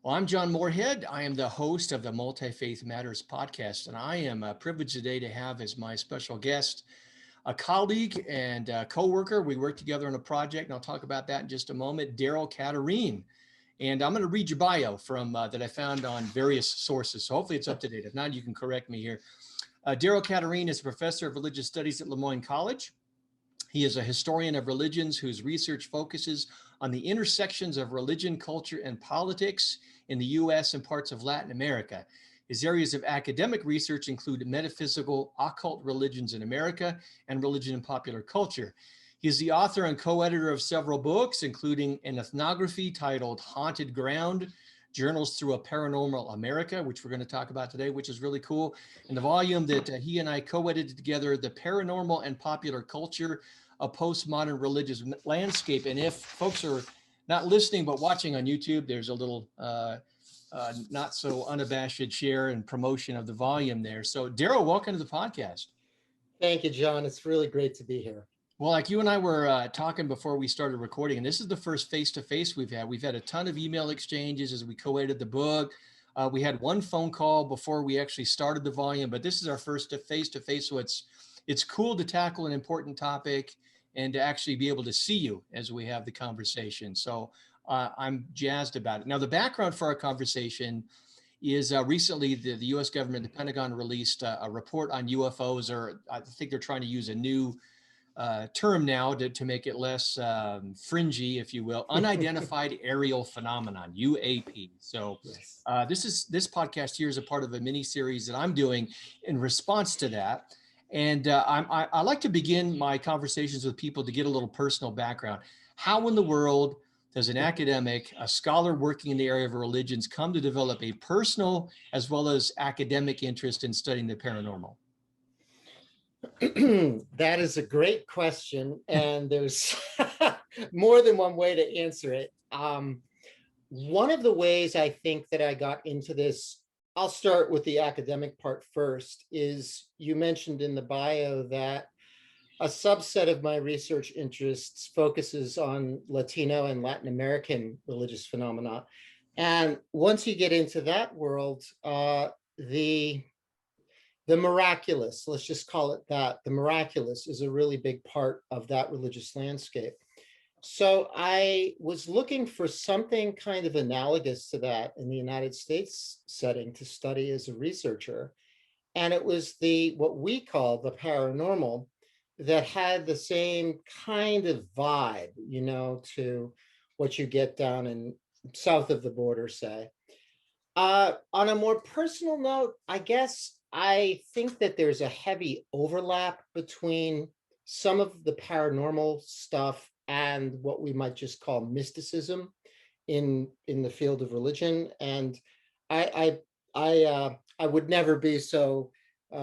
Well, I'm John Moorhead. I am the host of the Multi-Faith Matters podcast, and I am privileged today to have as my special guest a colleague and co-worker. We work together on a project, and I'll talk about that in just a moment, Darryl Caterine. And I'm going to read your bio from that I found on various sources, so hopefully it's up to date. If not, you can correct me here. Darryl Caterine is a professor of religious studies at LeMoyne College. He is a historian of religions whose research focuses on the intersections of religion, culture, and politics in the U.S. and parts of Latin America. His areas of academic research include metaphysical, occult religions in America and religion and popular culture. He is the author and co-editor of several books, including an ethnography titled Haunted Ground, Journals Through a Paranormal America, which we're going to talk about today, which is really cool. And the volume that he and I co-edited together, The Paranormal and Popular Culture, a Postmodern Religious Landscape. And if folks are not listening but watching on YouTube, there's a little not so unabashed share and promotion of the volume there. So Darryl, welcome to the podcast. Thank you, John. It's really great to be here. Well, like you and I were talking before we started recording, and this is the first face-to-face we've had. We've had a ton of email exchanges as we co-edited the book. We had one phone call before we actually started the volume, but this is our first face-to-face. So it's cool to tackle an important topic and to actually be able to see you as we have the conversation. So I'm jazzed about it. Now, the background for our conversation is recently the U.S. government, the Pentagon, released a report on UFOs, or I think they're trying to use a new term now to make it less fringy, if you will, unidentified aerial phenomenon, UAP. So Yes. this podcast here is a part of a mini series that I'm doing in response to that. And I like to begin my conversations with people to get a little personal background. How in the world does an academic, a scholar working in the area of religions, come to develop a personal as well as academic interest in studying the paranormal? That is a great question, and there's more than one way to answer it. One of the ways I think that I got into this, I'll start with the academic part first, is you mentioned in the bio that a subset of my research interests focuses on Latino and Latin American religious phenomena. And once you get into that world, the miraculous, let's just call it that, the miraculous is a really big part of that religious landscape. So I was looking for something kind of analogous to that in the United States setting to study as a researcher. And it was what we call the paranormal that had the same kind of vibe, to what you get down in south of the border, say. On a more personal note, I guess I think that there's a heavy overlap between some of the paranormal stuff and what we might just call mysticism in the field of religion. And I would never be so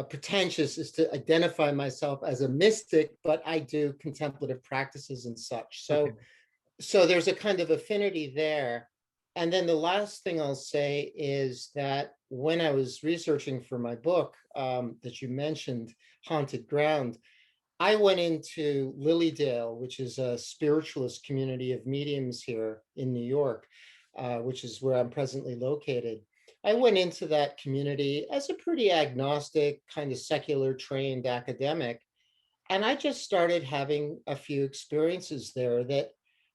pretentious as to identify myself as a mystic, but I do contemplative practices and such. So there's a kind of affinity there. And then the last thing I'll say is that when I was researching for my book that you mentioned, Haunted Ground, I went into Lilydale, which is a spiritualist community of mediums here in New York, which is where I'm presently located. I went into that community as a pretty agnostic, kind of secular trained academic. And I just started having a few experiences there that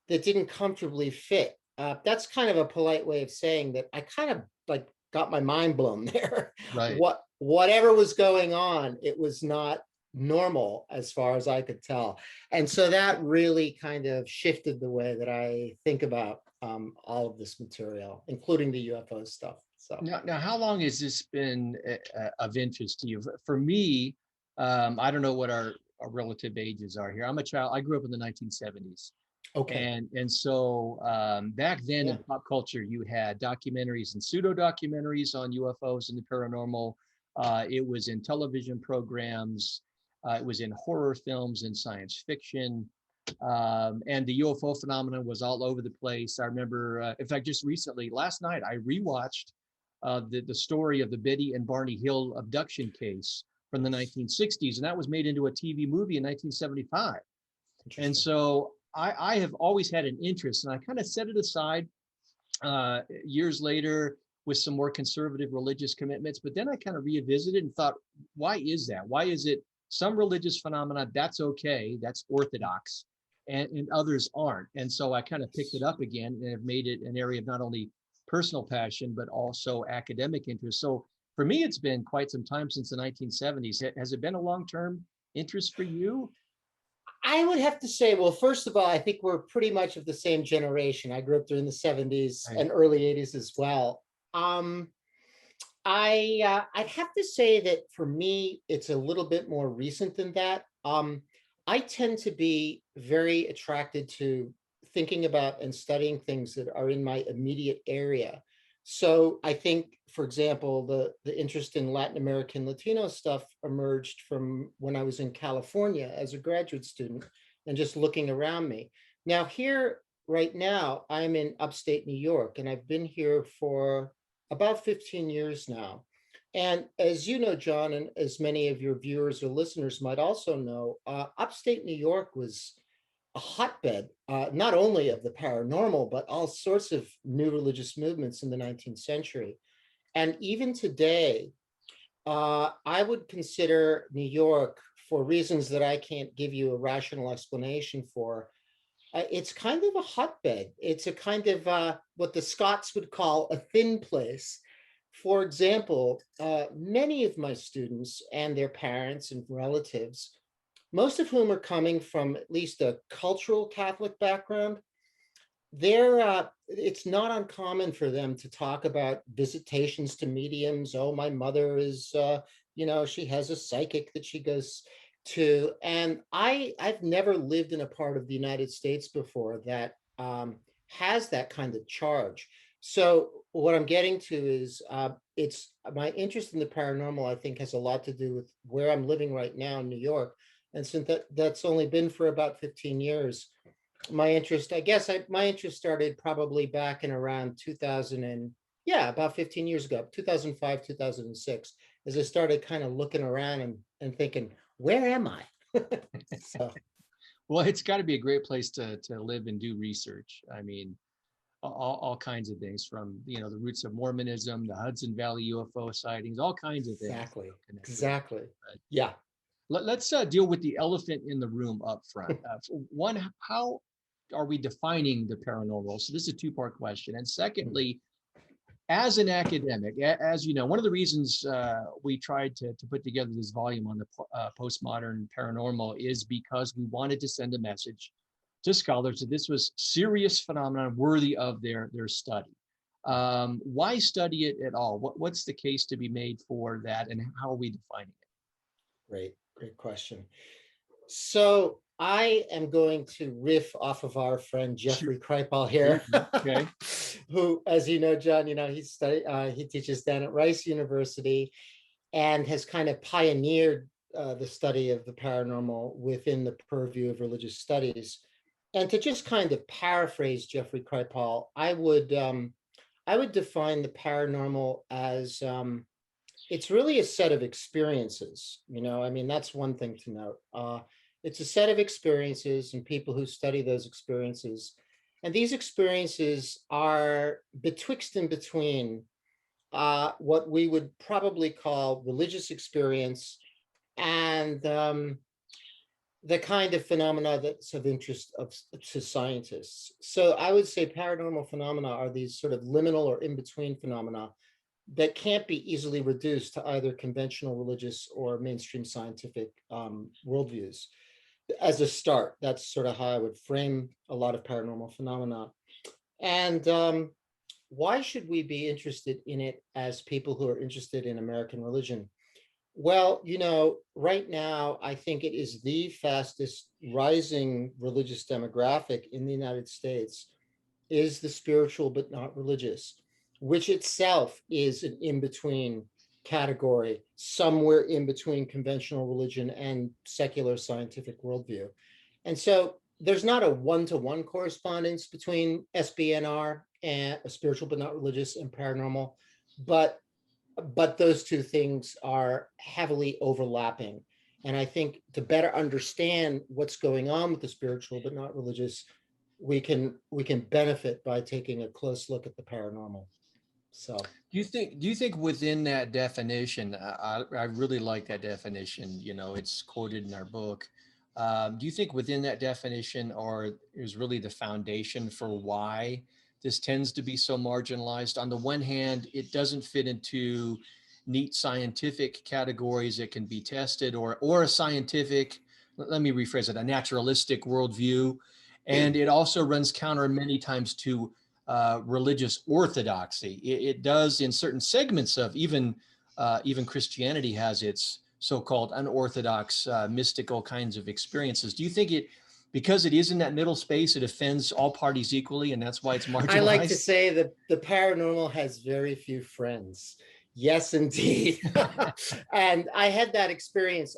didn't comfortably fit. That's kind of a polite way of saying that I kind of like got my mind blown there. Right. Whatever was going on, it was not normal as far as I could tell. And so that really kind of shifted the way that I think about all of this material, including the UFO stuff. So Now how long has this been of interest to you? For me, I don't know what our relative ages are here. I'm a child. I grew up in the 1970s. okay. And so back then in pop culture, you had documentaries and pseudo documentaries on UFOs and the paranormal. It was in television programs. It was in horror films and science fiction. And the UFO phenomenon was all over the place. I remember, in fact, just recently, last night, I rewatched the story of the Betty and Barney Hill abduction case from the 1960s. And that was made into a TV movie in 1975. And so I have always had an interest, and I kind of set it aside years later with some more conservative religious commitments. But then I kind of revisited and thought, why is that? Why is it some religious phenomena, that's okay, that's orthodox, and others aren't? And so I kind of picked it up again and have made it an area of not only personal passion, but also academic interest. So for me, it's been quite some time since the 1970s. Has it been a long-term interest for you? I would have to say, well, first of all, I think we're pretty much of the same generation. I grew up during the 70s Right. and early 80s as well. Um, I'd have to say that for me, it's a little bit more recent than that. I tend to be very attracted to thinking about and studying things that are in my immediate area. So I think, for example, the interest in Latin American Latino stuff emerged from when I was in California as a graduate student and just looking around me. Now, here right now, I'm in upstate New York, and I've been here for about 15 years now. And as you know, John, and as many of your viewers or listeners might also know, upstate New York was a hotbed, not only of the paranormal, but all sorts of new religious movements in the 19th century. And even today, I would consider New York, for reasons that I can't give you a rational explanation for, it's kind of a hotbed. It's a kind of what the Scots would call a thin place. For example, many of my students and their parents and relatives, most of whom are coming from at least a cultural Catholic background, it's not uncommon for them to talk about visitations to mediums. Oh, my mother is, she has a psychic that she goes to. And I've never lived in a part of the United States before that has that kind of charge. So what I'm getting to is it's my interest in the paranormal, I think, has a lot to do with where I'm living right now in New York. And since that's only been for about 15 years, my interest, my interest started probably back in around 2000 and yeah, about 15 years ago, 2005, 2006, as I started kind of looking around and thinking, where am I? So, Well, it's got to be a great place to live and do research. I mean, all kinds of things from, the roots of Mormonism, the Hudson Valley UFO sightings, all kinds of things exactly, connected. exactly. But Yeah, let's deal with the elephant in the room up front. One, how are we defining the paranormal? So this is a two-part question. And secondly, as an academic, as you know, one of the reasons we tried to put together this volume on the postmodern paranormal is because we wanted to send a message to scholars that this was serious phenomenon worthy of their study. Why study it at all? What's the case to be made for that, and how are we defining it? great question. So I am going to riff off of our friend Sure. Jeffrey Kripal Please. here, Okay. who, as you know, John, he teaches down at Rice University and has kind of pioneered the study of the paranormal within the purview of religious studies. And to just kind of paraphrase Jeffrey Kripal, I would define the paranormal as it's really a set of experiences. I mean, that's one thing to note. It's a set of experiences and people who study those experiences. And these experiences are betwixt and between what we would probably call religious experience and the kind of phenomena that's of interest to scientists. So I would say paranormal phenomena are these sort of liminal or in-between phenomena that can't be easily reduced to either conventional religious or mainstream scientific worldviews. As a start, that's sort of how I would frame a lot of paranormal phenomena. And why should we be interested in it as people who are interested in American religion? Well, right now, I think it is the fastest rising religious demographic in the United States is the spiritual but not religious, which itself is an in-between category, somewhere in between conventional religion and secular scientific worldview. And so there's not a one-to-one correspondence between SBNR and a spiritual but not religious and paranormal, but those two things are heavily overlapping. And I think to better understand what's going on with the spiritual but not religious, we can benefit by taking a close look at the paranormal. So Do you think within that definition, I really like that definition, it's quoted in our book. Do you think within that definition is really the foundation for why this tends to be so marginalized? On the one hand, it doesn't fit into neat scientific categories that can be tested, or a scientific, let me rephrase it, a naturalistic worldview. And it also runs counter many times to religious orthodoxy. It does in certain segments of even Christianity has its so-called unorthodox mystical kinds of experiences. Do you think because it is in that middle space, it offends all parties equally, and that's why it's marginalized? I like to say that the paranormal has very few friends. Yes, indeed. And I had that experience.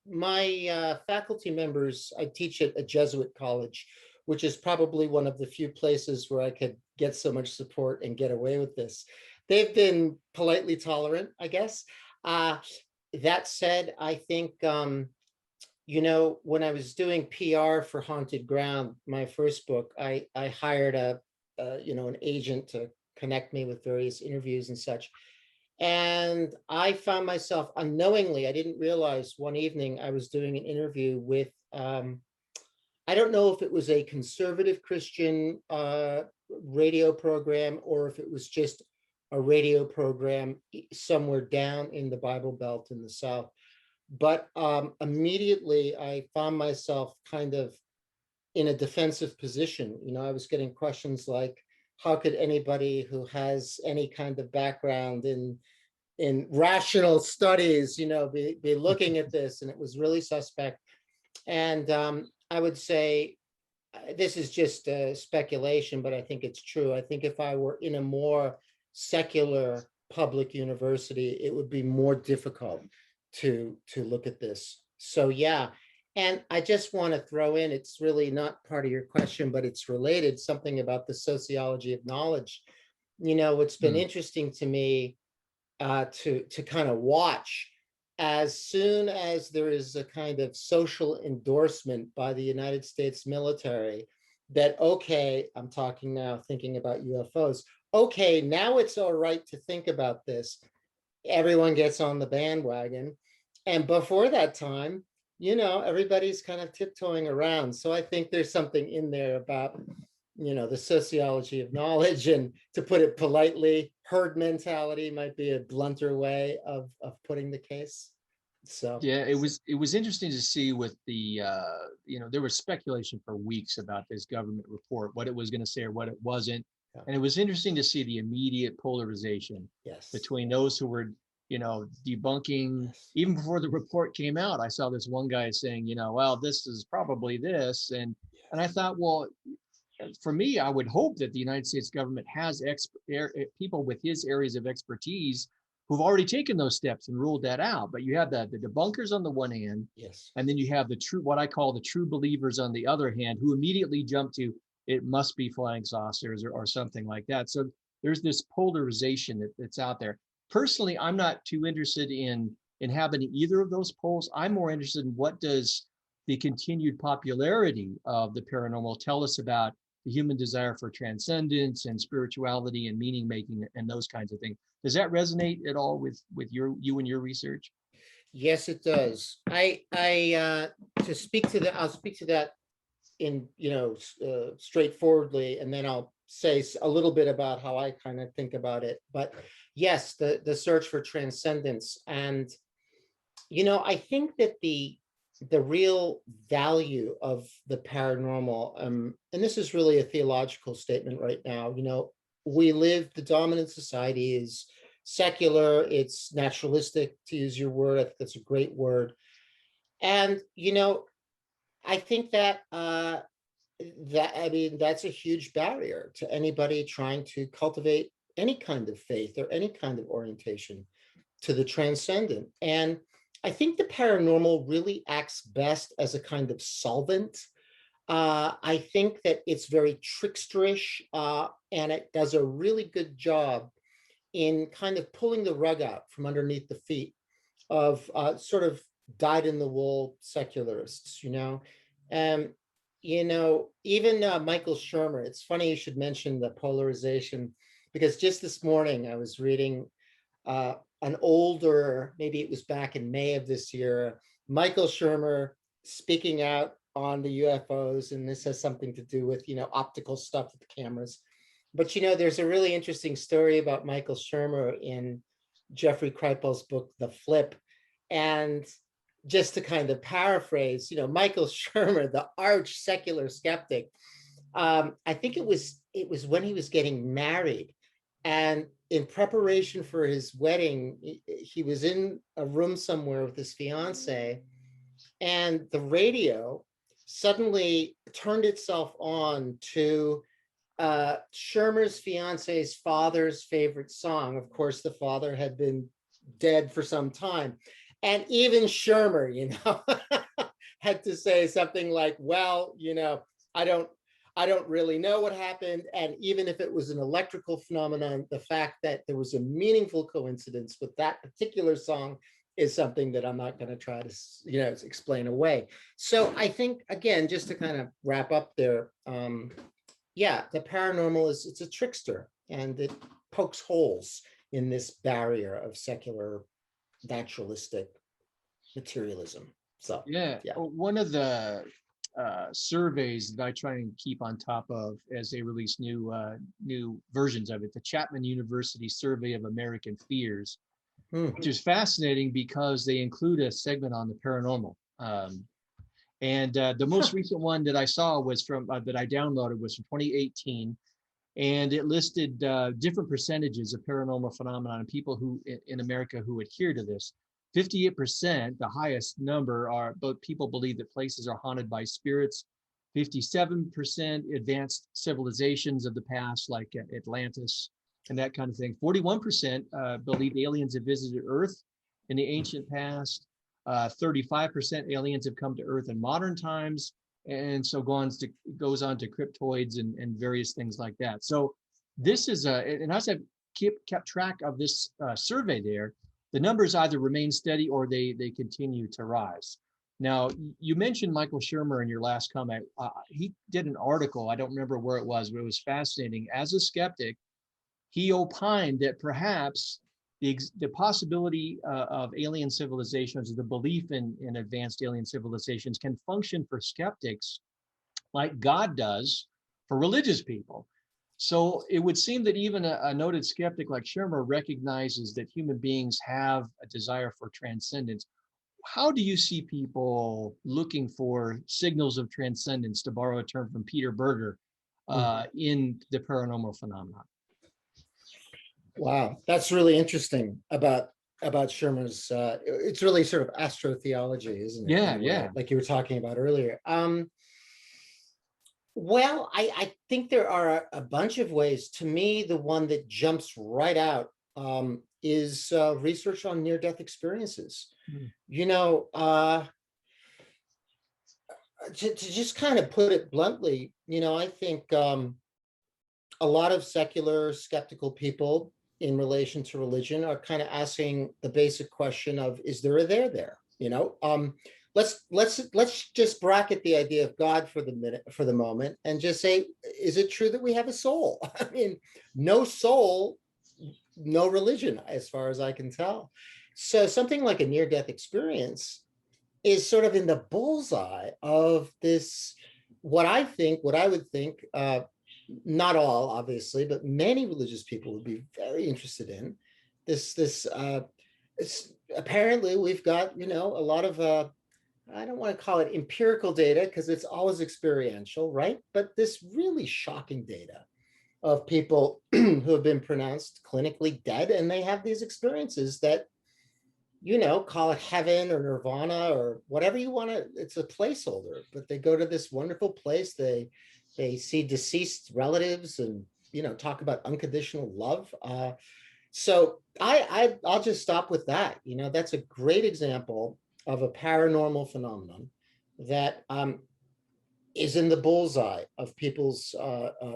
My faculty members, I teach at a Jesuit college, which is probably one of the few places where I could get so much support and get away with this. They've been politely tolerant, I guess. That said, I think, when I was doing PR for Haunted Ground, my first book, I hired an agent to connect me with various interviews and such. And I found myself unknowingly, I didn't realize one evening I was doing an interview with, I don't know if it was a conservative Christian radio program or if it was just a radio program somewhere down in the Bible Belt in the South. But immediately I found myself kind of in a defensive position. I was getting questions like, how could anybody who has any kind of background in rational studies, be looking at this? And it was really suspect. And I would say, this is just speculation, but I think it's true. I think if I were in a more secular public university, it would be more difficult to look at this. So yeah. And I just want to throw in, it's really not part of your question, but it's related, something about the sociology of knowledge. It's been interesting to me to kind of watch, as soon as there is a kind of social endorsement by the United States military that, okay, I'm talking now, thinking about UFOs, okay, now it's all right to think about this, everyone gets on the bandwagon. And before that time, everybody's kind of tiptoeing around. So I think there's something in there about, the sociology of knowledge, and to put it politely, herd mentality might be a blunter way of putting the case. So yeah, it was interesting to see with the there was speculation for weeks about this government report, what it was going to say or what it wasn't. Yeah. And it was interesting to see the immediate polarization Yes. between those who were debunking. Yes. Even before the report came out, I saw this one guy saying, well, this is probably this. And I thought, well, for me, I would hope that the United States government has people with his areas of expertise who've already taken those steps and ruled that out. But you have the debunkers on the one hand, Yes. and then you have what I call the true believers on the other hand, who immediately jump to, it must be flying saucers or something like that. So there's this polarization that's out there. Personally, I'm not too interested in having either of those poles. I'm more interested in, what does the continued popularity of the paranormal tell us about the human desire for transcendence and spirituality and meaning making and those kinds of things. Does that resonate at all with you and your research? Yes, it does. To speak to that, I'll speak to that in straightforwardly, and then I'll say a little bit about how I kind of think about it. But yes, the search for transcendence, and I think that the real value of the paranormal, and this is really a theological statement right now, the dominant society is secular, it's naturalistic, to use your word. I think that's a great word. And, I think that, that's a huge barrier to anybody trying to cultivate any kind of faith or any kind of orientation to the transcendent. And I think the paranormal really acts best as a kind of solvent. I think that it's very tricksterish, and it does a really good job in kind of pulling the rug out from underneath the feet of sort of dyed-in-the-wool secularists, And even Michael Shermer, it's funny you should mention the polarization, because just this morning I was reading an older, maybe it was back in May of this year, Michael Shermer speaking out on the UFOs, and this has something to do with, optical stuff with the cameras. But, there's a really interesting story about Michael Shermer in Jeffrey Kripal's book, The Flip. And just to kind of paraphrase, Michael Shermer, the arch secular skeptic, I think it was when he was getting married, and in preparation for his wedding, he was in a room somewhere with his fiance, and the radio suddenly turned itself on to Shermer's fiance's father's favorite song. Of course, the father had been dead for some time. And even Shermer, had to say something like, well, I don't really know what happened. And even if it was an electrical phenomenon, the fact that there was a meaningful coincidence with that particular song is something that I'm not going to try to, explain away. So I think, again, just to kind of wrap up there, the paranormal it's a trickster, and it pokes holes in this barrier of secular naturalistic materialism. So yeah, one of the surveys that I try and keep on top of as they release new versions of it, the Chapman University Survey of American Fears, which is fascinating because they include a segment on the paranormal. And the most recent one that I saw was from that I downloaded was from 2018, and it listed different percentages of paranormal phenomena and people who in America who adhere to this. 58%, the highest number, are but people believe that places are haunted by spirits. 57% advanced civilizations of the past, like Atlantis and that kind of thing. 41% believe aliens have visited Earth in the ancient past. 35% aliens have come to Earth in modern times, and so goes on to cryptoids and various things like that. So this is and as I've kept track of this survey there, the numbers either remain steady or they continue to rise. Now, you mentioned Michael Shermer in your last comment. He did an article, I don't remember where it was, but it was fascinating. As a skeptic, he opined that perhaps the possibility of alien civilizations, or the belief in advanced alien civilizations, can function for skeptics like God does for religious people. So it would seem that even a noted skeptic like Shermer recognizes that human beings have a desire for transcendence. How do you see people looking for signals of transcendence, to borrow a term from Peter Berger, in the paranormal phenomenon? Wow, that's really interesting about Shermer's. It's really sort of astrotheology, isn't it? Yeah. Like you were talking about earlier. Well, I think there are a bunch of ways. To me, the one that jumps right out is research on near-death experiences. To just kind of put it bluntly, I think a lot of secular skeptical people in relation to religion are kind of asking the basic question of, is there a there? Let's just bracket the idea of God for the moment, and just say, is it true that we have a soul? I mean, no soul, no religion, as far as I can tell. So something like a near-death experience is sort of in the bullseye of this, what I would think, not all, obviously, but many religious people would be very interested in this. Apparently, we've got, a lot of, I don't want to call it empirical data, because it's always experiential, right? But this really shocking data of people who have been pronounced clinically dead, and they have these experiences that, call it heaven or nirvana or whatever you want to, it's a placeholder, but they go to this wonderful place. They see deceased relatives and, talk about unconditional love. So I'll just stop with that. That's a great example of a paranormal phenomenon that is in the bullseye of people's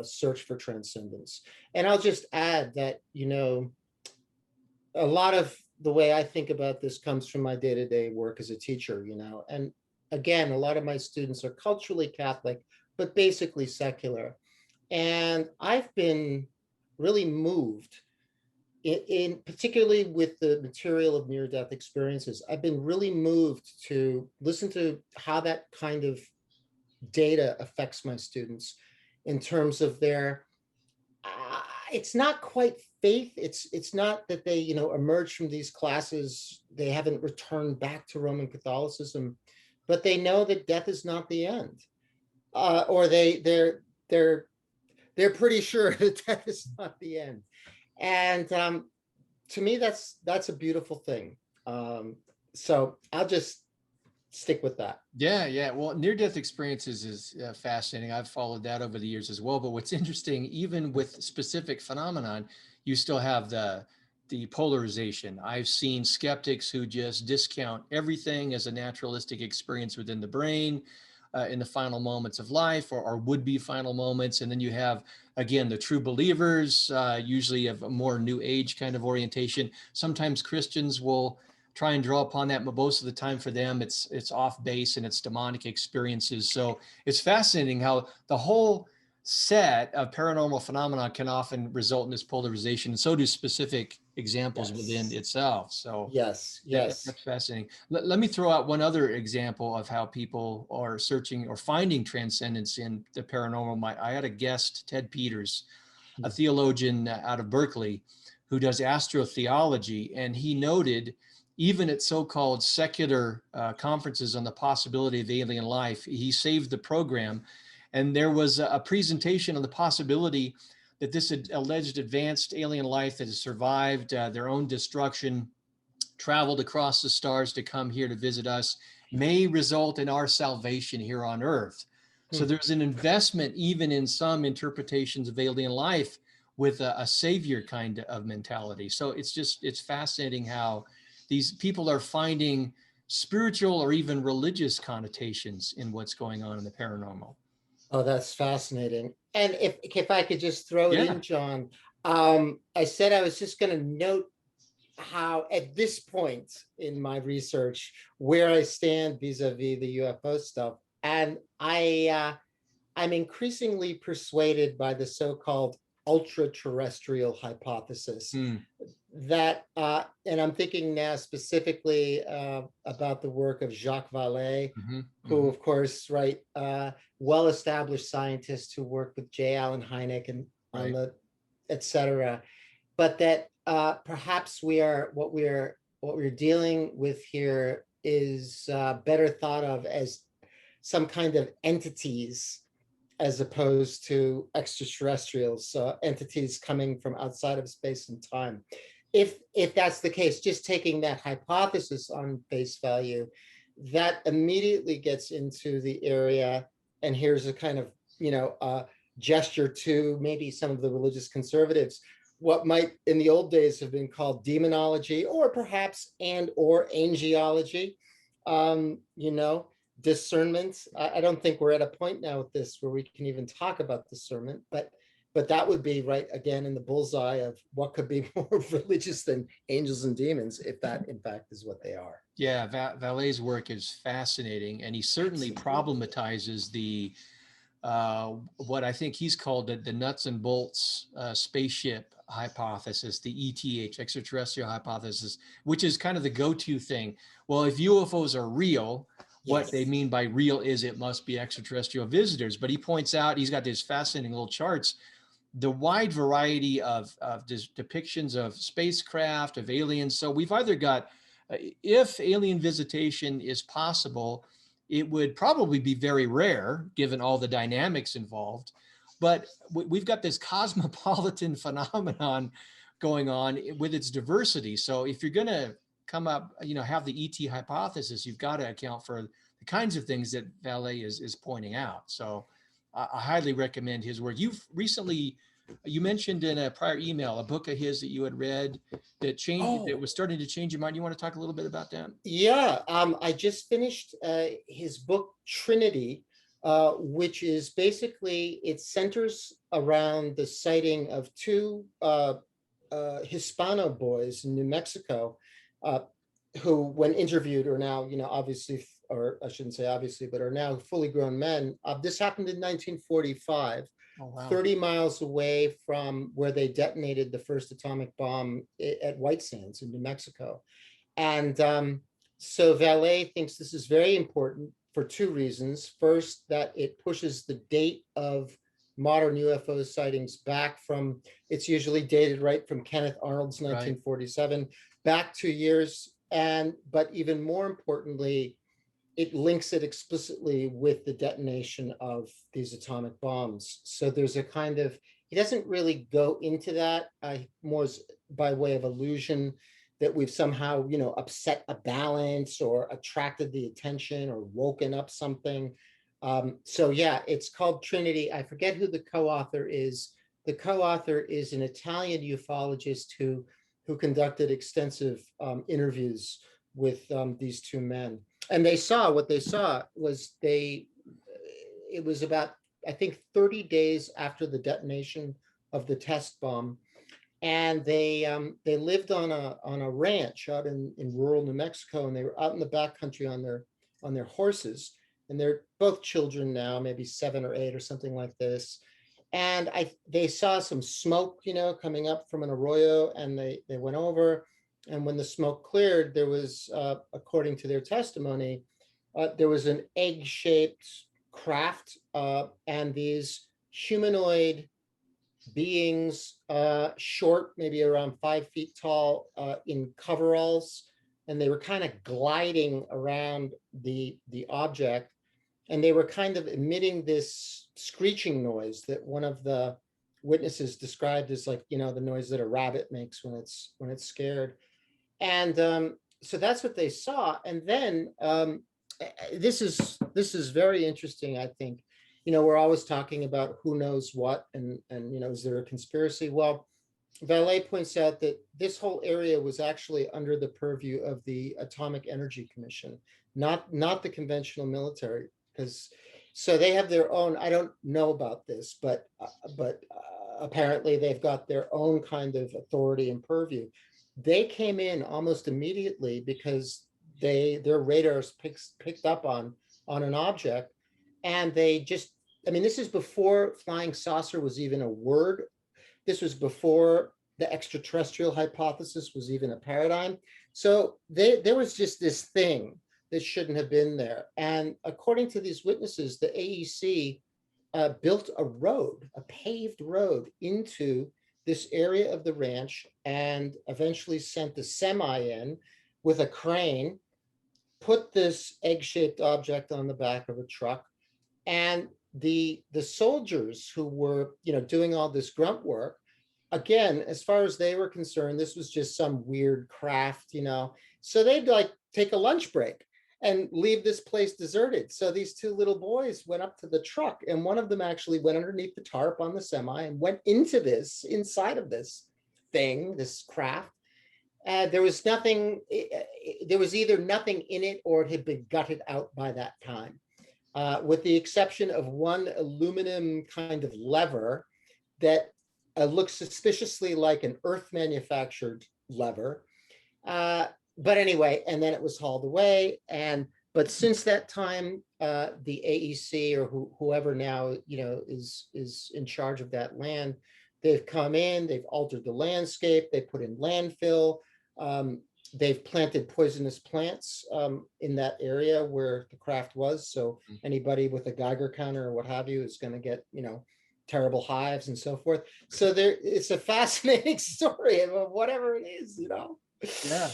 search for transcendence. And I'll just add that, a lot of the way I think about this comes from my day-to-day work as a teacher, and again, a lot of my students are culturally Catholic, but basically secular. And I've been really moved in particularly with the material of near-death experiences. I've been really moved to listen to how that kind of data affects my students in terms of their it's not quite faith. It's not that they, you know, emerge from these classes, they haven't returned back to Roman Catholicism, but they know that death is not the end. Or they're pretty sure that death is not the end. And to me, that's a beautiful thing. So I'll just stick with that. Yeah, yeah. Well, near-death experiences is fascinating. I've followed that over the years as well. But what's interesting, even with specific phenomenon, you still have the polarization. I've seen skeptics who just discount everything as a naturalistic experience within the brain in the final moments of life, or would-be final moments. And then you have, again, the true believers, usually of a more new age kind of orientation. Sometimes Christians will try and draw upon that, but most of the time for them, it's off base and it's demonic experiences. So it's fascinating how the whole set of paranormal phenomena can often result in this polarization, and so do specific examples within Yes. itself. So Yes. yeah, Yes. that's fascinating. Let me throw out one other example of how people are searching or finding transcendence in the paranormal. I had a guest, Ted Peters, a theologian out of Berkeley, who does astrotheology, and he noted, even at so-called secular conferences on the possibility of alien life, he saved the program. And there was a presentation on the possibility that this alleged advanced alien life that has survived their own destruction, traveled across the stars to come here to visit us, may result in our salvation here on Earth. So Hmm. there's an investment even in some interpretations of alien life with a savior kind of mentality. So it's fascinating how these people are finding spiritual or even religious connotations in what's going on in the paranormal. Oh, that's fascinating. And if I could just throw it Yeah. in, John, I said I was just going to note how at this point in my research where I stand vis-a-vis the UFO stuff, and I'm increasingly persuaded by the so-called ultra-terrestrial hypothesis Hmm. that, and I'm thinking now specifically about the work of Jacques Vallée, Mm-hmm. who, Mm-hmm. of course, right, well-established scientist who worked with J. Allen Hynek and on Right. the et cetera, but that perhaps what we're dealing with here is better thought of as some kind of entities as opposed to extraterrestrials, entities coming from outside of space and time. If that's the case, just taking that hypothesis on face value, that immediately gets into the area. And here's a kind of, gesture to maybe some of the religious conservatives, what might in the old days have been called demonology, or perhaps and or angelology. You know, discernment. I don't think we're at a point now with this where we can even talk about discernment, but that would be right again in the bullseye of what could be more religious than angels and demons, if that in fact is what they are. Yeah, Vallee's work is fascinating, and he certainly Absolutely. problematizes the what I think he's called the nuts and bolts spaceship hypothesis, the ETH, extraterrestrial hypothesis, which is kind of the go-to thing. Well, if UFOs are real, what they Yes. mean by real is it must be extraterrestrial visitors. But he points out, he's got these fascinating little charts, the wide variety of depictions of spacecraft, of aliens. So we've either got, if alien visitation is possible, it would probably be very rare given all the dynamics involved. But we've got this cosmopolitan phenomenon going on with its diversity. So if you're going to come up, have the ET hypothesis, you've got to account for the kinds of things that Vallée is pointing out. So I highly recommend his work. You mentioned in a prior email a book of his that you had read that Oh, was starting to change your mind. You want to talk a little bit about that? yeah. I just finished his book Trinity, which is basically, it centers around the sighting of two Hispano boys in New Mexico, uh, who, when interviewed, are now, obviously or I shouldn't say obviously, but are now fully grown men. This happened in 1945. Oh, wow. 30 miles away from where they detonated the first atomic bomb at White Sands in New Mexico. And so Vallée thinks this is very important for two reasons. First, that it pushes the date of modern UFO sightings back from, it's usually dated right from Kenneth Arnold's 1947, back 2 years. But even more importantly, it links it explicitly with the detonation of these atomic bombs. So there's a kind of, he doesn't really go into that, more by way of allusion, that we've somehow, upset a balance or attracted the attention or woken up something. So yeah, it's called Trinity. I forget who the co-author is. The co-author is an Italian ufologist who conducted extensive interviews with these two men. And what they saw was it was about, I think, 30 days after the detonation of the test bomb. And they lived on a ranch out in rural New Mexico, and they were out in the backcountry on their horses. And they're both children now, maybe 7 or 8 or something like this. And they saw some smoke, coming up from an arroyo, and they went over. And when the smoke cleared, there was, according to their testimony, there was an egg-shaped craft, and these humanoid beings, short, maybe around 5 feet tall, in coveralls, and they were kind of gliding around the object, and they were kind of emitting this screeching noise that one of the witnesses described as like, the noise that a rabbit makes when it's scared. And so that's what they saw. And then this is very interesting, I think. We're always talking about who knows what, and is there a conspiracy? Well, Vallée points out that this whole area was actually under the purview of the Atomic Energy Commission, not the conventional military, because so they have their own. I don't know about this, but apparently they've got their own kind of authority and purview. They came in almost immediately because their radars picked up on an object, and they just, this is before flying saucer was even a word. This was before the extraterrestrial hypothesis was even a paradigm. So there was just this thing that shouldn't have been there. And according to these witnesses, the AEC built a paved road into this area of the ranch, and eventually sent the semi in with a crane, put this egg-shaped object on the back of a truck, and the soldiers who were doing all this grunt work, again, as far as they were concerned, this was just some weird craft, so they'd like take a lunch break and leave this place deserted. So these two little boys went up to the truck, and one of them actually went underneath the tarp on the semi and went inside of this thing, this craft. There was nothing, there was either nothing in it or it had been gutted out by that time, with the exception of one aluminum kind of lever that looks suspiciously like an Earth manufactured lever. But anyway, and then it was hauled away. But since that time, the AEC or whoever now is in charge of that land, they've come in, they've altered the landscape, they put in landfill, they've planted poisonous plants in that area where the craft was. So anybody with a Geiger counter or what have you is going to get terrible hives and so forth. So it's a fascinating story of whatever it is, Yeah.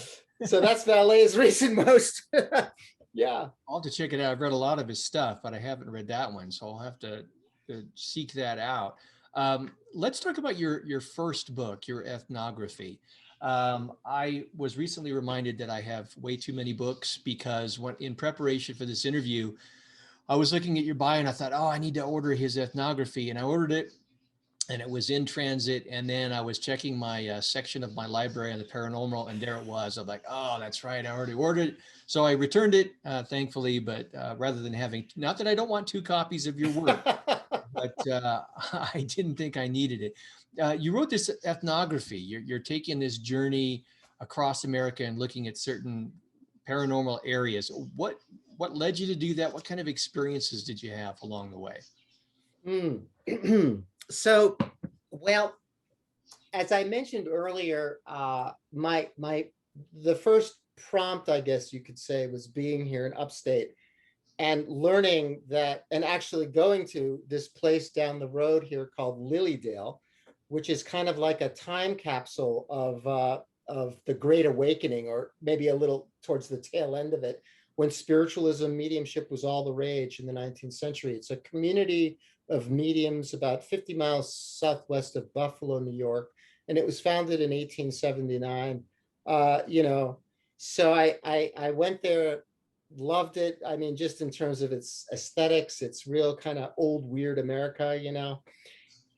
So that's Vallée's recent most. Yeah. I'll have to check it out. I've read a lot of his stuff, but I haven't read that one, so I'll have to seek that out. Let's talk about your first book, your Ethnography. I was recently reminded that I have way too many books, because in preparation for this interview, I was looking at your bio and I thought, oh, I need to order his Ethnography, and I ordered it. And it was in transit. And then I was checking my section of my library on the paranormal, and there it was. I'm like, oh, that's right, I already ordered it. So I returned it, thankfully, but rather than having, not that I don't want 2 copies of your work, but I didn't think I needed it. You wrote this Ethnography. You're taking this journey across America and looking at certain paranormal areas. What led you to do that? What kind of experiences did you have along the way? So, well, as I mentioned earlier, the first prompt, I guess you could say, was being here in upstate and learning that, and actually going to this place down the road here called Lilydale, which is kind of like a time capsule of the Great Awakening, or maybe a little towards the tail end of it, when spiritualism, mediumship was all the rage in the 19th century. It's a community of mediums about 50 miles southwest of Buffalo, New York, and it was founded in 1879. So I went there, loved it. I mean, just in terms of its aesthetics, it's real kind of old, weird America,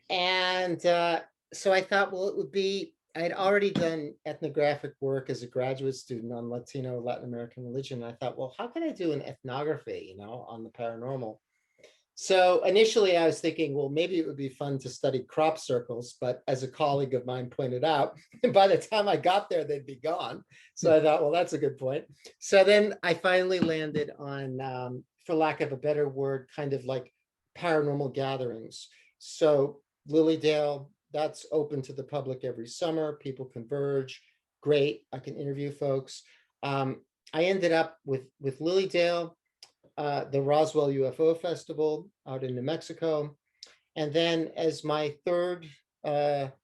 And so I thought, well, it would be, I'd already done ethnographic work as a graduate student on Latino, Latin American religion. And I thought, well, how can I do an ethnography, on the paranormal? So initially I was thinking, well, maybe it would be fun to study crop circles, but as a colleague of mine pointed out, by the time I got there, they'd be gone. So I thought, well, that's a good point. So then I finally landed on, for lack of a better word, kind of like paranormal gatherings. So Lilydale, that's open to the public every summer. People converge. Great. I can interview folks. I ended up with Lilydale, the Roswell UFO Festival out in New Mexico. And then as my third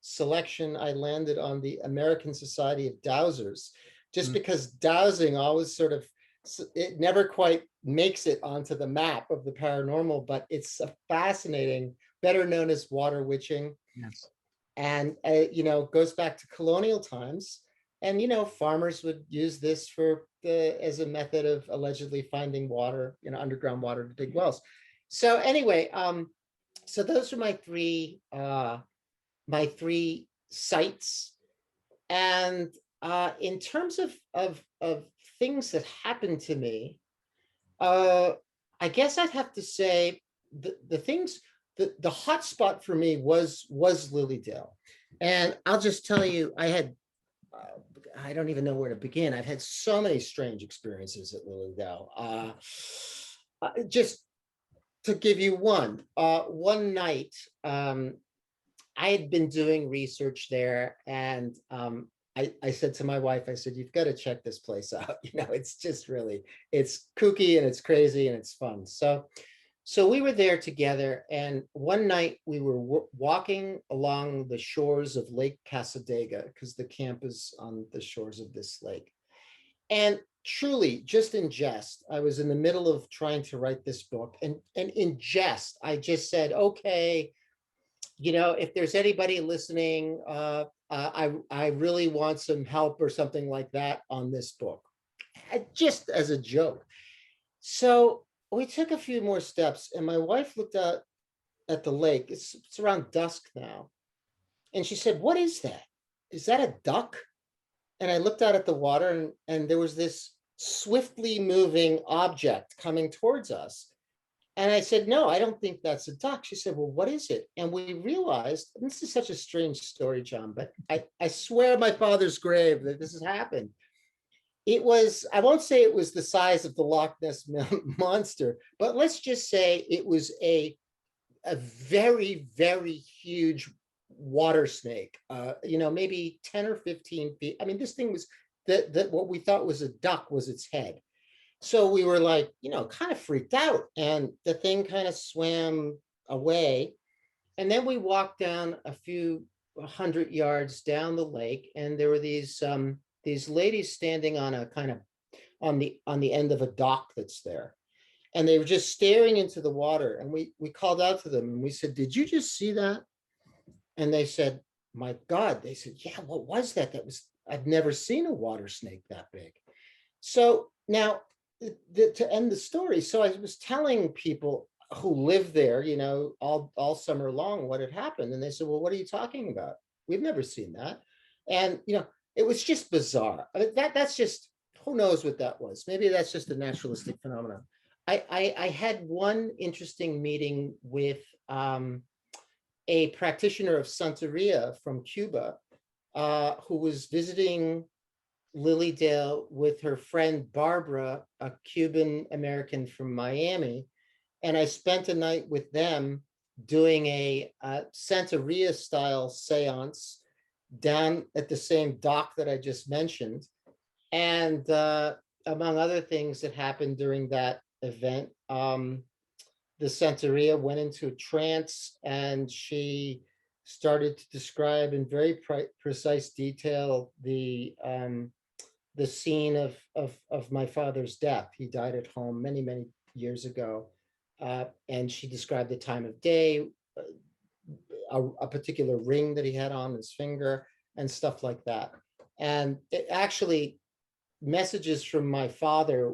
selection, I landed on the American Society of Dowsers, just because dowsing always sort of, it never quite makes it onto the map of the paranormal, but it's a fascinating, better known as water witching. Yes. And, goes back to colonial times. And, farmers would use this as a method of allegedly finding water, underground water to dig wells. So anyway, so those are my three sites. And in terms of things that happened to me, I guess I'd have to say the things, the hot spot for me was Lilydale. And I'll just tell you, I don't even know where to begin. I've had so many strange experiences at Lilydale. Just to give you one night, I had been doing research there, and I said to my wife, I said, you've got to check this place out. It's just really, it's kooky and it's crazy and it's fun. So we were there together, and one night we were walking along the shores of Lake Casadega, because the camp is on the shores of this lake. And truly, just in jest, I was in the middle of trying to write this book, and in jest, I just said, okay, if there's anybody listening, I really want some help or something like that on this book, just as a joke. So we took a few more steps, and my wife looked out at the lake. It's around dusk now. And she said, what is that? Is that a duck? And I looked out at the water, and there was this swiftly moving object coming towards us. And I said, no, I don't think that's a duck. She said, well, what is it? And we realized, and this is such a strange story, John, but I swear my father's grave that this has happened. It was, I won't say it was the size of the Loch Ness monster, but let's just say it was a very, very huge water snake, maybe 10 or 15 feet. I mean, this thing was, that what we thought was a duck was its head. So we were like, kind of freaked out, and the thing kind of swam away. And then we walked down a few 100 yards down the lake, and there were these ladies standing on a kind of on the end of a dock that's there. And they were just staring into the water. And we called out to them, and we said, did you just see that? And they said, my God. They said, yeah, what was that? I've never seen a water snake that big. So now, to end the story, so I was telling people who live there, all summer long, what had happened. And they said, well, what are you talking about? We've never seen that. And, it was just bizarre. I mean, that's just, who knows what that was? Maybe that's just a naturalistic phenomenon. I had one interesting meeting with a practitioner of Santeria from Cuba, who was visiting Lilydale with her friend Barbara, a Cuban American from Miami, and I spent a night with them doing a Santeria style seance down at the same dock that I just mentioned. And among other things that happened during that event, the Santeria went into a trance, and she started to describe in very precise detail the scene of my father's death. He died at home many years ago, and she described the time of day, a particular ring that he had on his finger, and stuff like that. And it actually, messages from my father,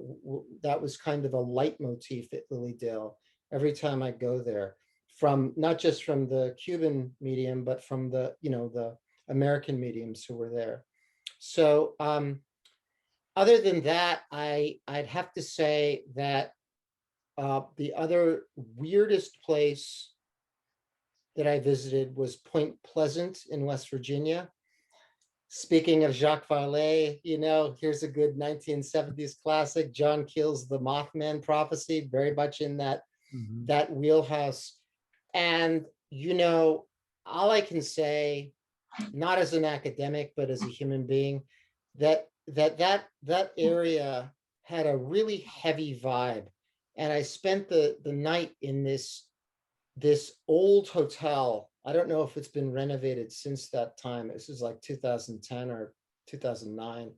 that was kind of a leitmotif at Lilydale every time I go there, from not just from the Cuban medium, but from the, the American mediums who were there. So other than that, I'd have to say that the other weirdest place that I visited was Point Pleasant in West Virginia. Speaking of Jacques Vallée, here's a good 1970s classic, John Keel's The Mothman Prophecy, very much in that wheelhouse. And, all I can say, not as an academic, but as a human being, that area had a really heavy vibe. And I spent the night in this old hotel. I don't know if it's been renovated since that time. This is like 2010 or 2009.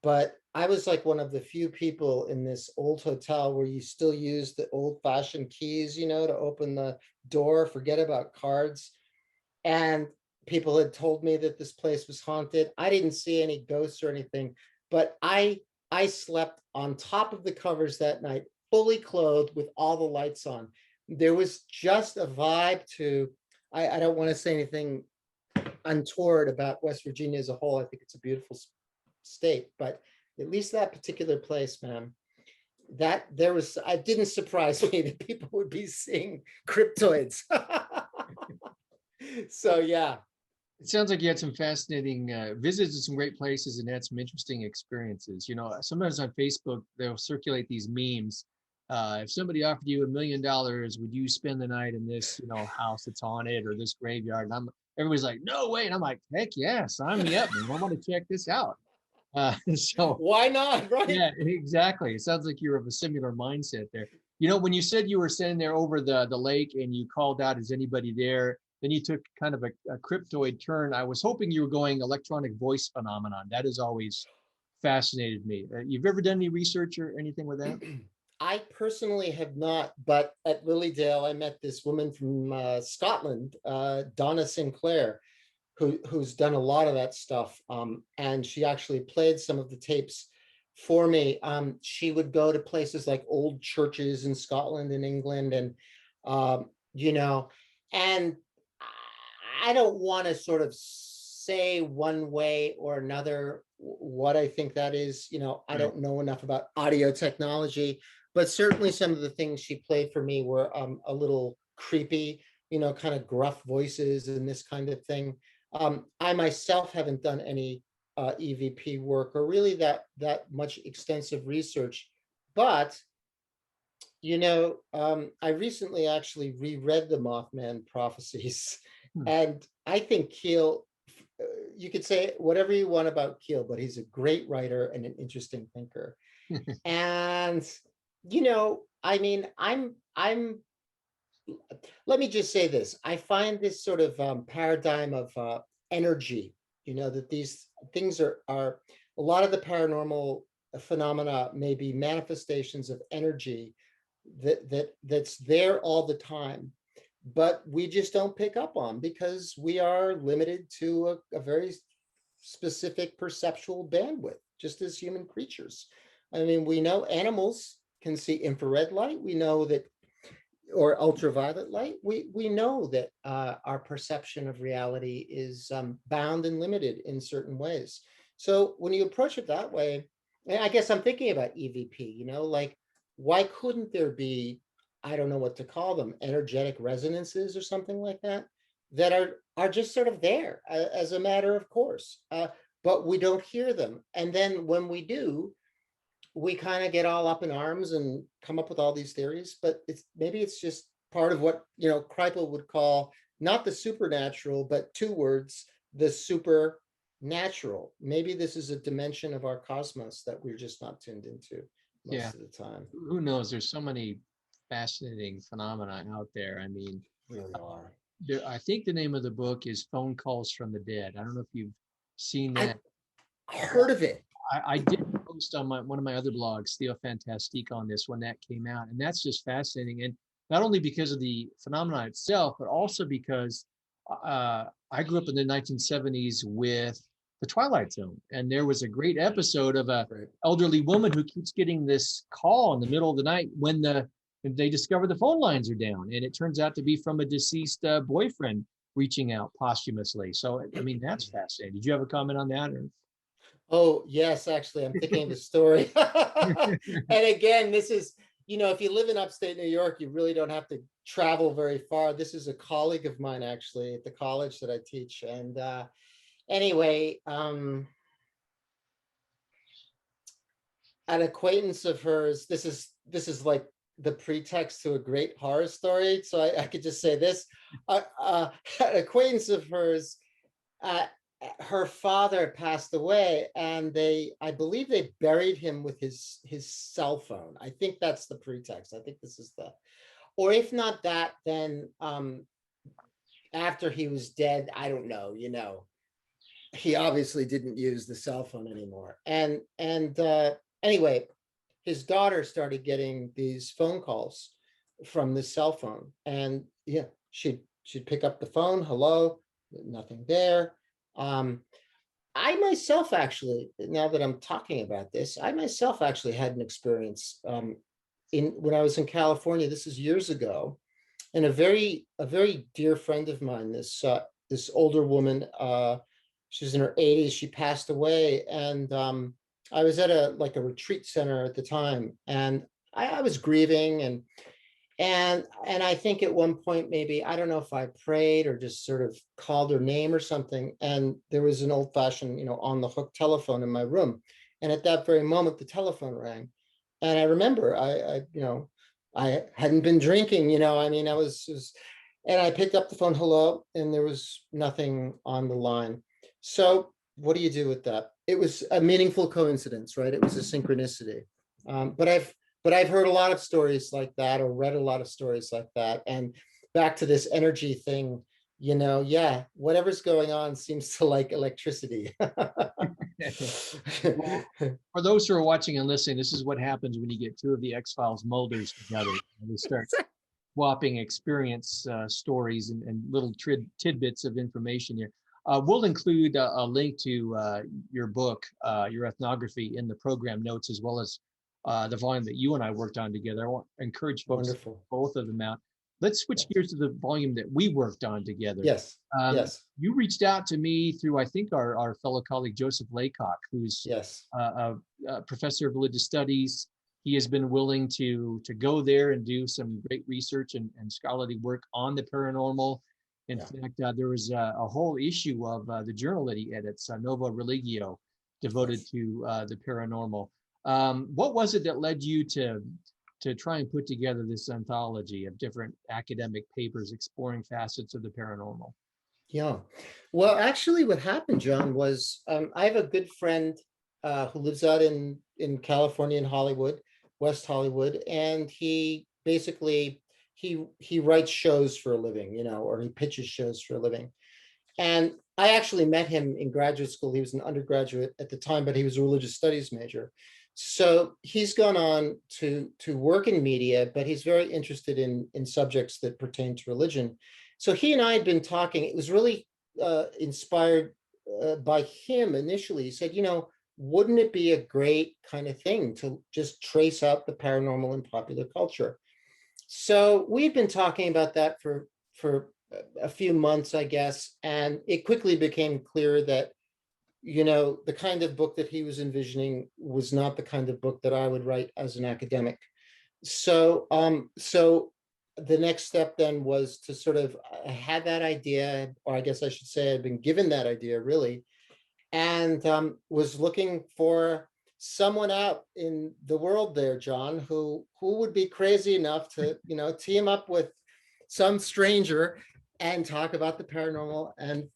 But I was like one of the few people in this old hotel where you still use the old fashioned keys, to open the door, forget about cards. And people had told me that this place was haunted. I didn't see any ghosts or anything, but I slept on top of the covers that night, fully clothed with all the lights on. There was just a vibe to, I don't want to say anything untoward about West Virginia as a whole. I think it's a beautiful state, but at least that particular place, man, it didn't surprise me that people would be seeing cryptoids. So yeah. It sounds like you had some fascinating visits to some great places and had some interesting experiences. Sometimes on Facebook, they'll circulate these memes. If somebody offered you $1 million, would you spend the night in this, house that's haunted, or this graveyard? And everybody's like, no way. And I'm like, heck yeah, sign me up, man. I want to check this out. So why not? Right. Yeah, exactly. It sounds like you're of a similar mindset there. When you said you were standing there over the lake and you called out, is anybody there? Then you took kind of a cryptoid turn. I was hoping you were going electronic voice phenomenon. That has always fascinated me. You've ever done any research or anything with that? I personally have not, but at Lilydale, I met this woman from Scotland, Donna Sinclair, who's done a lot of that stuff. And she actually played some of the tapes for me. She would go to places like old churches in Scotland and England, and and I don't want to sort of say one way or another what I think that is. I don't know enough about audio technology, but certainly some of the things she played for me were a little creepy, kind of gruff voices and this kind of thing. I myself haven't done any EVP work or really that much extensive research, but I recently actually reread the Mothman Prophecies, and I think Keel, you could say whatever you want about Keel, but he's a great writer and an interesting thinker. And I'm let me just say this. I find this sort of paradigm of energy, that these things are a lot of the paranormal phenomena may be manifestations of energy that's there all the time, but we just don't pick up on because we are limited to a very specific perceptual bandwidth, just as human creatures. I mean, we know animals can see infrared light. We know that, or ultraviolet light. We know that our perception of reality is bound and limited in certain ways. So when you approach it that way, and I guess I'm thinking about EVP, like, why couldn't there be, I don't know what to call them, energetic resonances or something like that, that are just sort of there as a matter of course. but we don't hear them. And then when we do, we kind of get all up in arms and come up with all these theories, but maybe it's just part of what, Kripal would call not the supernatural, but two words, the supernatural. Maybe this is a dimension of our cosmos that we're just not tuned into Yeah. most of the time. Who knows? There's so many fascinating phenomena out there. I mean, Really are. I think the name of the book is Phone Calls from the Dead. I don't know if you've seen I that. heard of it. I did post on one of my other blogs, Theo Fantastique, on this when that came out, and that's just fascinating. And not only because of the phenomenon itself, but also because I grew up in the 1970s with the Twilight Zone, and there was a great episode of a elderly woman who keeps getting this call in the middle of the night when they discover the phone lines are down, and it turns out to be from a deceased boyfriend reaching out posthumously. So, I mean, that's fascinating. Did you have a comment on that? Or? Oh, yes, actually, I'm thinking of the story. And again, this is, if you live in upstate New York, you really don't have to travel very far. This is a colleague of mine, actually, at the college that I teach. And anyway, an acquaintance of hers, this is like the pretext to a great horror story. So I could just say this, an acquaintance of hers, her father passed away, and I believe they buried him with his cell phone. I think that's the pretext. I think this is or if not that, then after he was dead, I don't know, he obviously didn't use the cell phone anymore. And anyway, his daughter started getting these phone calls from the cell phone, and yeah, she'd pick up the phone. Hello, nothing there. I myself, actually, now that I'm talking about this, I myself actually had an experience when I was in California. This is years ago, and a very dear friend of mine, this older woman, she's in her 80s. She passed away, and I was at a retreat center at the time, and I was grieving, and I think at one point, maybe, I don't know if I prayed or just sort of called her name or something, and there was an old-fashioned, on the hook telephone in my room, and at that very moment, the telephone rang, and I remember I hadn't been drinking, I mean, and I picked up the phone, hello, and there was nothing on the line. So what do you do with that? It was a meaningful coincidence, right? It was a synchronicity. But I've heard a lot of stories like that, or read a lot of stories like that. And back to this energy thing, yeah, whatever's going on seems to like electricity. Well, for those who are watching and listening, this is what happens when you get two of the X-Files molders together. They start swapping experience stories and little tidbits of information here. We'll include a link to your book, your ethnography, in the program notes, as well as the volume that you and I worked on together. I want to encourage folks to check both of them out. Let's switch gears to the volume that we worked on together. Yes. Yes. You reached out to me through, I think, our fellow colleague, Joseph Laycock, who's a professor of religious studies. He has been willing to go there and do some great research and scholarly work on the paranormal. In fact, there was a whole issue of the journal that he edits, Nova Religio, devoted to the paranormal. What was it that led you to try and put together this anthology of different academic papers exploring facets of the paranormal? Yeah. Well, actually, what happened, John, was I have a good friend who lives out in California, in Hollywood, West Hollywood, and he basically he writes shows for a living, or he pitches shows for a living. And I actually met him in graduate school. He was an undergraduate at the time, but he was a religious studies major. So he's gone on to work in media, but he's very interested in subjects that pertain to religion. So he and I had been talking. It was really inspired by him initially. He said, wouldn't it be a great kind of thing to just trace out the paranormal in popular culture? So we've been talking about that for a few months, I guess, and it quickly became clear that the kind of book that he was envisioning was not the kind of book that I would write as an academic. So the next step then was to sort of, I had that idea, or I guess I should say I'd been given that idea, really, and was looking for someone out in the world there, John, who would be crazy enough to, team up with some stranger and talk about the paranormal and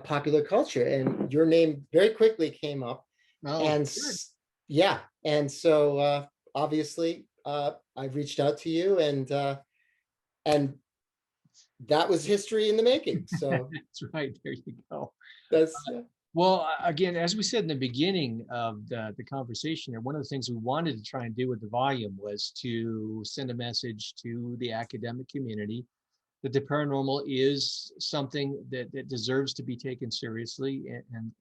popular culture. And your name very quickly came up. Oh, And good. yeah, and so obviously I've reached out to you, and that was history in the making. So That's right. There you go. that's yeah. Well, again, as we said in the beginning of the conversation here, one of the things we wanted to try and do with the volume was to send a message to the academic community that the paranormal is something that deserves to be taken seriously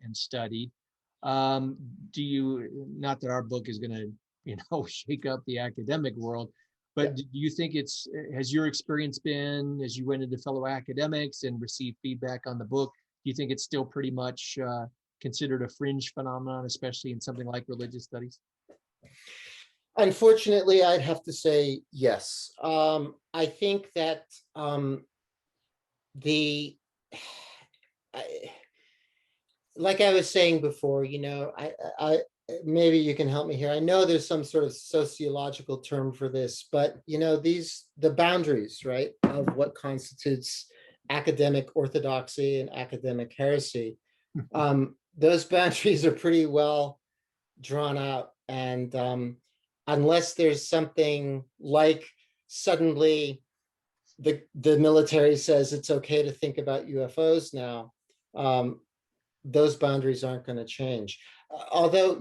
and studied. Do you, not that our book is going to, shake up the academic world, Yeah. but do you think has your experience been, as you went into fellow academics and received feedback on the book, do you think it's still pretty much considered a fringe phenomenon, especially in something like religious studies? Unfortunately, I'd have to say yes. I think that the I, like I was saying before, I maybe you can help me here. I know there's some sort of sociological term for this, but the boundaries, right, of what constitutes academic orthodoxy and academic heresy, those boundaries are pretty well drawn out. And unless there's something like suddenly the military says it's okay to think about UFOs now, those boundaries aren't going to change. Although,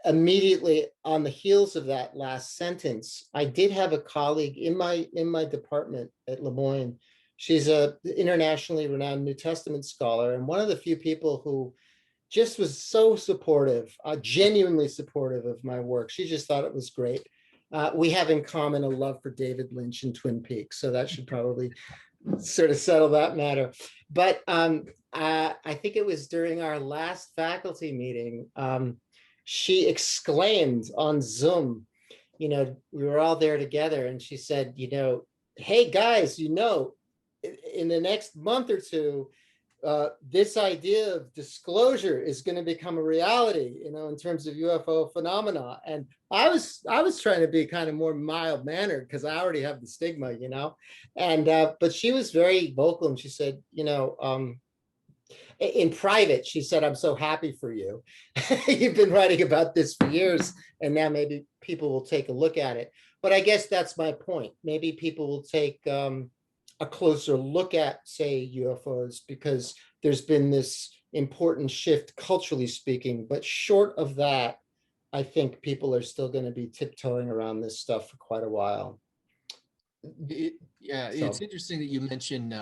immediately on the heels of that last sentence, I did have a colleague in my department at LeMoyne. She's a internationally renowned New Testament scholar, and one of the few people who just was so supportive, genuinely supportive of my work. She just thought it was great. We have in common a love for David Lynch and Twin Peaks, so that should probably sort of settle that matter. But I think it was during our last faculty meeting, she exclaimed on Zoom, we were all there together, and she said, hey guys, in the next month or two, this idea of disclosure is going to become a reality, in terms of UFO phenomena. And I was trying to be kind of more mild mannered because I already have the stigma, and but she was very vocal, and she said, in private, she said, I'm so happy for you. You've been writing about this for years, and now maybe people will take a look at it. But I guess that's my point. Maybe people will take a closer look at, say, UFOs, because there's been this important shift culturally speaking. But short of that, I think people are still going to be tiptoeing around this stuff for quite a while. Yeah, it's So, interesting that you mentioned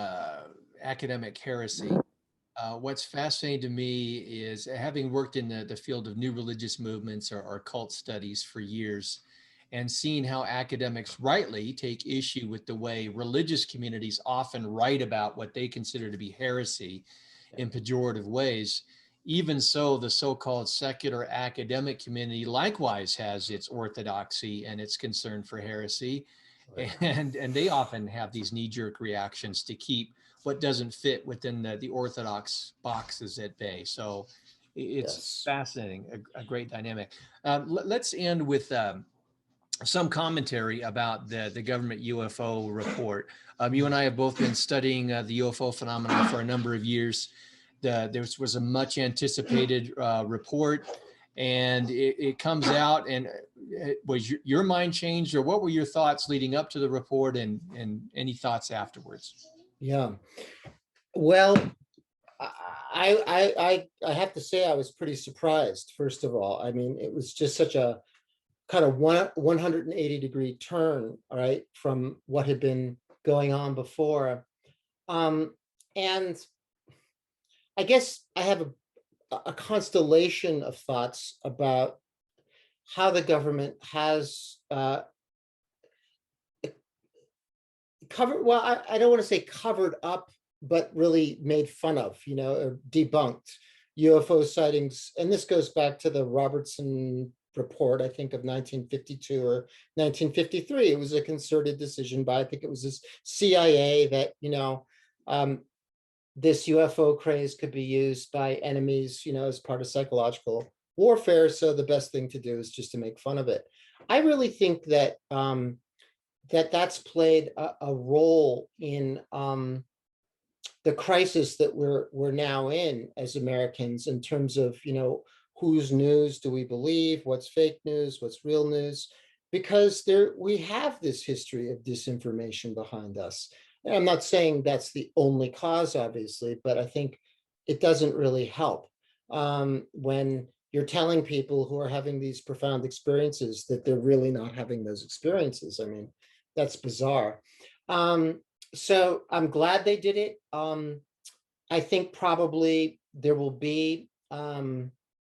academic heresy. What's fascinating to me is having worked in the field of new religious movements or cult studies for years, and seeing how academics rightly take issue with the way religious communities often write about what they consider to be heresy in pejorative ways. Even so, the so-called secular academic community likewise has its orthodoxy and its concern for heresy. And they often have these knee-jerk reactions to keep what doesn't fit within the orthodox boxes at bay. So it's yes. fascinating, a great dynamic. Let's end with some commentary about the government UFO report. You and I have both been studying the UFO phenomenon for a number of years. There was a much anticipated report, and it comes out. And was your mind changed, or what were your thoughts leading up to the report, and any thoughts afterwards? Yeah. Well, I have to say I was pretty surprised. First of all, I mean, it was just such a kind of 180-degree turn, all right, from what had been going on before. And I guess I have a constellation of thoughts about how the government has covered, well, I don't want to say covered up, but really made fun of, or debunked UFO sightings. And this goes back to the Robertson report, I think, of 1952 or 1953. It was a concerted decision by, I think it was this CIA that, this UFO craze could be used by enemies, as part of psychological warfare. So the best thing to do is just to make fun of it. I really think that that's played a role in the crisis that we're now in as Americans, in terms of, whose news do we believe, what's fake news, what's real news, because we have this history of disinformation behind us. And I'm not saying that's the only cause, obviously, but I think it doesn't really help when you're telling people who are having these profound experiences that they're really not having those experiences. I mean, that's bizarre. So I'm glad they did it. I think probably there will be,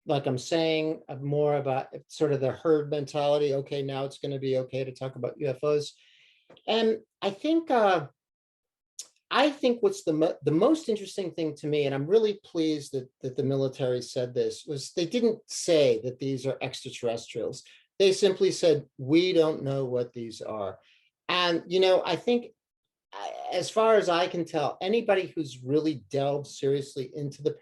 like I'm saying, more about sort of the herd mentality. Okay, now it's going to be okay to talk about UFOs. And I think what's the most interesting thing to me, and I'm really pleased that the military said this, was they didn't say that these are extraterrestrials. They simply said, we don't know what these are. And, I think, as far as I can tell, anybody who's really delved seriously into the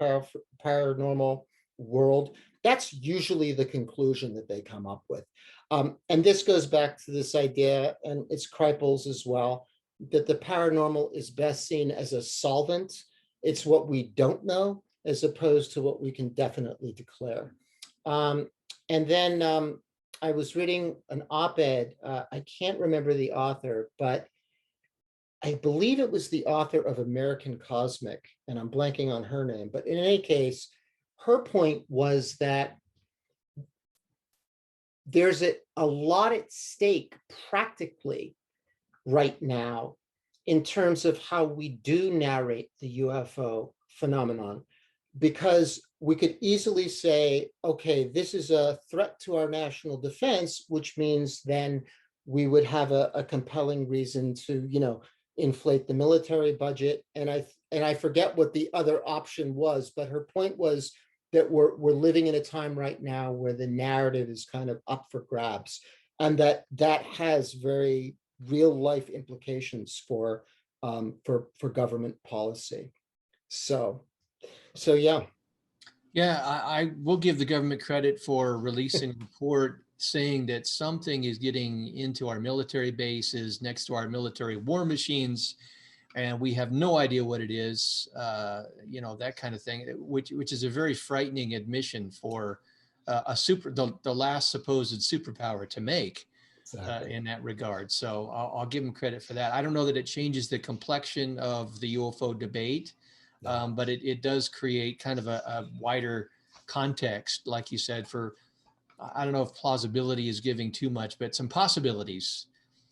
paranormal world, that's usually the conclusion that they come up with. And this goes back to this idea, and it's Kripal's as well, that the paranormal is best seen as a solvent. It's what we don't know, as opposed to what we can definitely declare. And then I was reading an op-ed. I can't remember the author, but I believe it was the author of American Cosmic, and I'm blanking on her name. But in any case, her point was that there's a lot at stake practically right now in terms of how we do narrate the UFO phenomenon, because we could easily say, okay, this is a threat to our national defense, which means then we would have a compelling reason to, inflate the military budget. And I forget what the other option was, but her point was that we're living in a time right now where the narrative is kind of up for grabs, and that has very real life implications for government policy. So yeah. Yeah, I will give the government credit for releasing a report saying that something is getting into our military bases, next to our military war machines, and we have no idea what it is. That kind of thing, which is a very frightening admission for the last supposed superpower to make. Exactly. In that regard. So I'll give them credit for that. I don't know that it changes the complexion of the UFO debate, No. but it does create kind of a wider context, like you said, for, I don't know if plausibility is giving too much, but some possibilities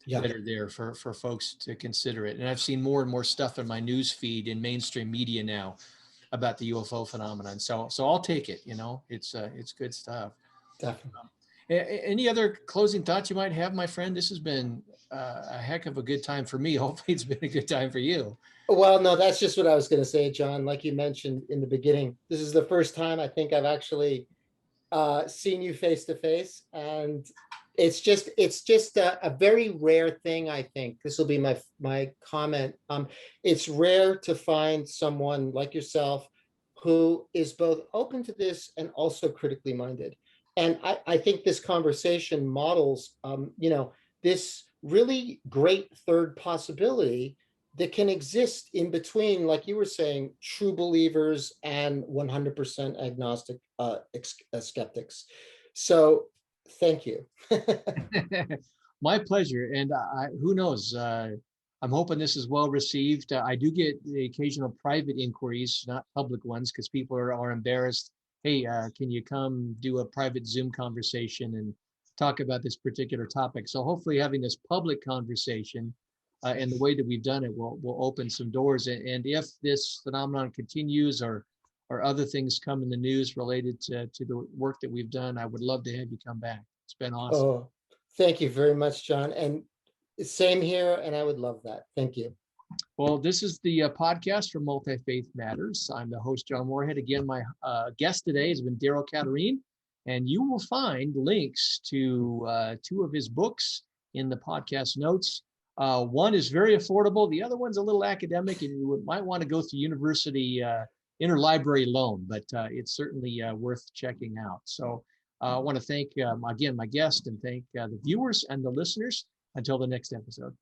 Yeah. that are there for folks to consider it. And I've seen more and more stuff in my news feed in mainstream media now about the UFO phenomenon. So I'll take it. It's good stuff. Definitely. Any other closing thoughts you might have, my friend? This has been a heck of a good time for me. Hopefully it's been a good time for you. Well, no, that's just what I was going to say, John. Like you mentioned in the beginning, this is the first time I think I've actually seen you face to face, and it's just a very rare thing. I think this will be my comment. It's rare to find someone like yourself who is both open to this and also critically minded. And I think this conversation models, this really great third possibility that can exist in between, like you were saying, true believers and 100% agnostic skeptics. So thank you. My pleasure. And who knows? I'm hoping this is well received. I do get the occasional private inquiries, not public ones, because people are embarrassed. Hey, can you come do a private Zoom conversation and talk about this particular topic? So hopefully having this public conversation and the way that we've done it will open some doors. And if this phenomenon continues, or other things come in the news related to the work that we've done, I would love to have you come back. It's been awesome. Oh, thank you very much, John. And same here. And I would love that. Thank you. Well, this is the podcast from Multi-Faith Matters. I'm the host, John Moorhead. Again, my guest today has been Darryl Caterine, and you will find links to two of his books in the podcast notes. One is very affordable. The other one's a little academic, and you might want to go through university interlibrary loan, but it's certainly worth checking out. So I want to thank, again, my guest, and thank the viewers and the listeners. Until the next episode.